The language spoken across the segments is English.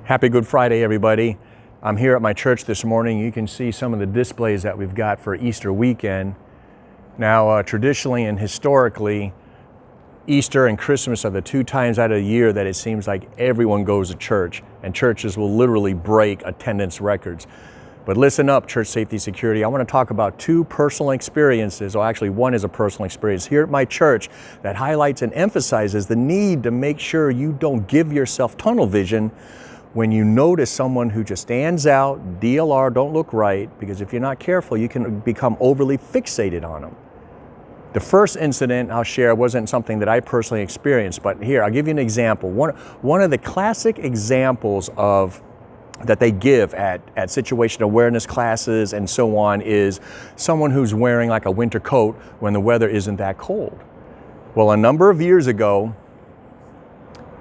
Happy Good Friday, everybody. I'm here at my church this morning. You can see some of the displays that we've got for Easter weekend. Now, traditionally and historically, Easter and Christmas are the two times out of the year that it seems like everyone goes to church, and churches will literally break attendance records. But listen up, church safety security. I want to talk about two personal experiences, or actually one is a personal experience here at my church that highlights and emphasizes the need to make sure you don't give yourself tunnel vision when you notice someone who just stands out, DLR, don't look right, because if you're not careful, you can become overly fixated on them. The first incident I'll share wasn't something that I personally experienced, but here, I'll give you an example. One of the classic examples of that they give at situational awareness classes and so on is someone who's wearing like a winter coat when the weather isn't that cold. Well, a number of years ago,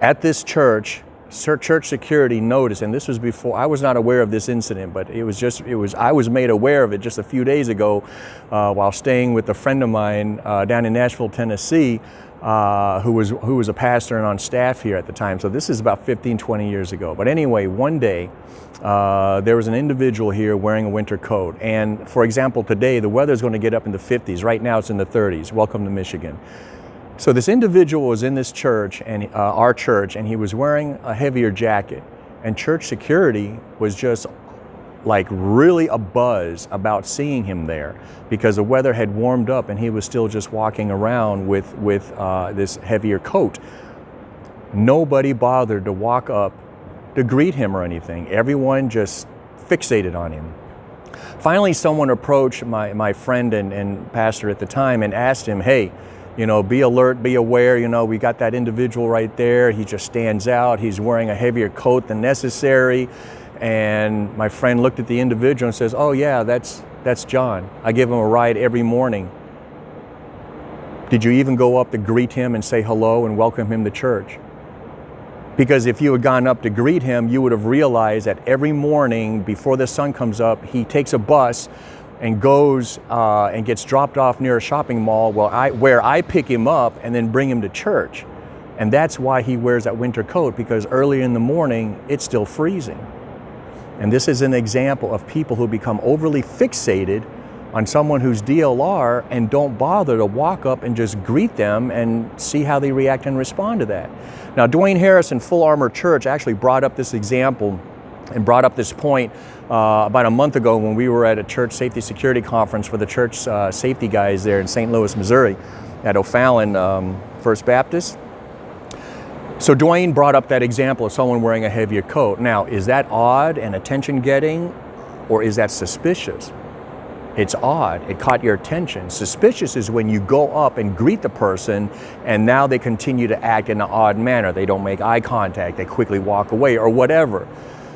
at this church security noticed, and this was before, I was not aware of this incident, but I was made aware of it just a few days ago while staying with a friend of mine down in Nashville, Tennessee, who was a pastor and on staff here at the time. So this is about 15, 20 years ago. But anyway, one day there was an individual here wearing a winter coat. And for example, today the weather is going to get up in the 50s. Right now it's in the 30s. Welcome to Michigan. So this individual was in this church, and our church, and he was wearing a heavier jacket. And church security was just like really abuzz about seeing him there because the weather had warmed up and he was still just walking around with this heavier coat. Nobody bothered to walk up to greet him or anything. Everyone just fixated on him. Finally, someone approached my friend and pastor at the time and asked him, hey, you know, be alert, be aware, you know, we got that individual right there. He just stands out. He's wearing a heavier coat than necessary. And my friend looked at the individual and says, oh yeah, that's John. I give him a ride every morning. Did you even go up to greet him and say hello and welcome him to church? Because if you had gone up to greet him, you would have realized that every morning before the sun comes up, he takes a bus and goes and gets dropped off near a shopping mall where I pick him up and then bring him to church. And that's why he wears that winter coat, because early in the morning, it's still freezing. And this is an example of people who become overly fixated on someone who's DLR and don't bother to walk up and just greet them and see how they react and respond to that. Now, Dwayne Harris in Full Armor Church actually brought up this example and brought up this point about a month ago when we were at a church safety security conference for the church safety guys there in St. Louis, Missouri at O'Fallon First Baptist. So Dwayne brought up that example of someone wearing a heavier coat. Now, is that odd and attention-getting, or is that suspicious? It's odd. It caught your attention. Suspicious is when you go up and greet the person and now they continue to act in an odd manner. They don't make eye contact. They quickly walk away or whatever.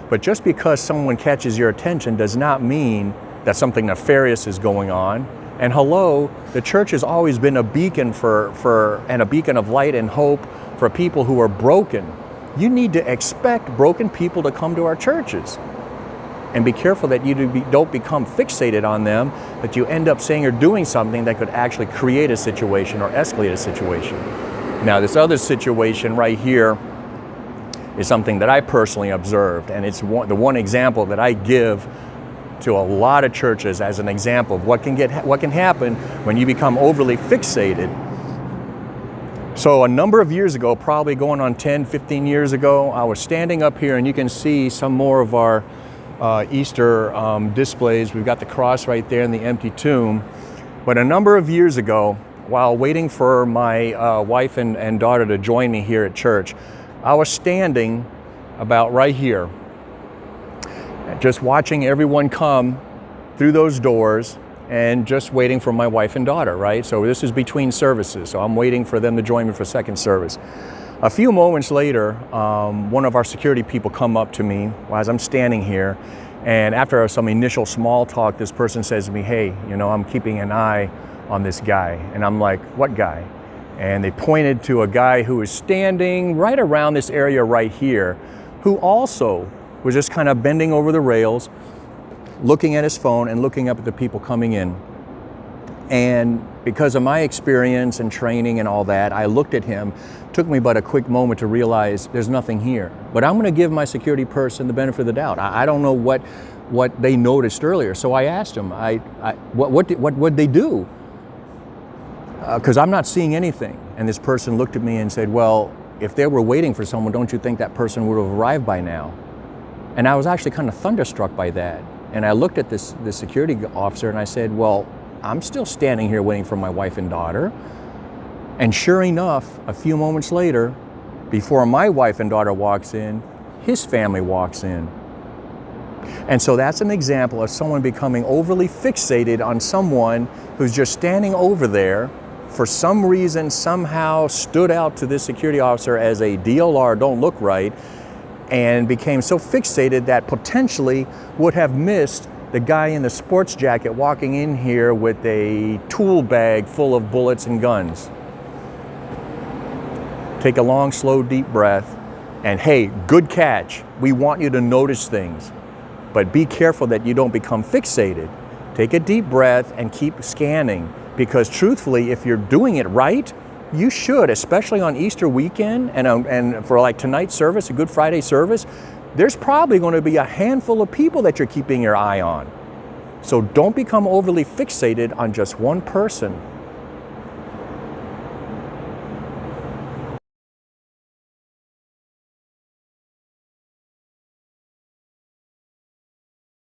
But just because someone catches your attention does not mean that something nefarious is going on. And hello, the church has always been a beacon and a beacon of light and hope for people who are broken. You need to expect broken people to come to our churches. And be careful that you don't become fixated on them, that you end up saying or doing something that could actually create a situation or escalate a situation. Now, this other situation right here is something that I personally observed, and it's the one example that I give to a lot of churches as an example of what can happen when you become overly fixated. So a number of years ago, probably going on 10, 15 years ago, I was standing up here, and you can see some more of our Easter displays. We've got the cross right there and the empty tomb. But a number of years ago, while waiting for my wife and daughter to join me here at church, I was standing about right here, just watching everyone come through those doors and just waiting for my wife and daughter, right? So this is between services, so I'm waiting for them to join me for second service. A few moments later, one of our security people come up to me as I'm standing here, and after some initial small talk, this person says to me, hey, you know, I'm keeping an eye on this guy. And I'm like, what guy? And they pointed to a guy who was standing right around this area right here, who also was just kind of bending over the rails, looking at his phone and looking up at the people coming in. And because of my experience and training and all that, I looked at him. Took me but a quick moment to realize there's nothing here. But I'm going to give my security person the benefit of the doubt. I don't know what they noticed earlier. So I asked him, what they do? Because I'm not seeing anything. And this person looked at me and said, well, if they were waiting for someone, don't you think that person would have arrived by now? And I was actually kind of thunderstruck by that. And I looked at this security officer and I said, well, I'm still standing here waiting for my wife and daughter. And sure enough, a few moments later, before my wife and daughter walks in, his family walks in. And so that's an example of someone becoming overly fixated on someone who's just standing over there, for some reason, somehow stood out to this security officer as a DLR, don't look right, and became so fixated that potentially would have missed the guy in the sports jacket walking in here with a tool bag full of bullets and guns. Take a long, slow, deep breath, and hey, good catch. We want you to notice things, but be careful that you don't become fixated. Take a deep breath and keep scanning, because truthfully, if you're doing it right, you should, especially on Easter weekend and for like tonight's service, a Good Friday service, there's probably going to be a handful of people that you're keeping your eye on. So don't become overly fixated on just one person.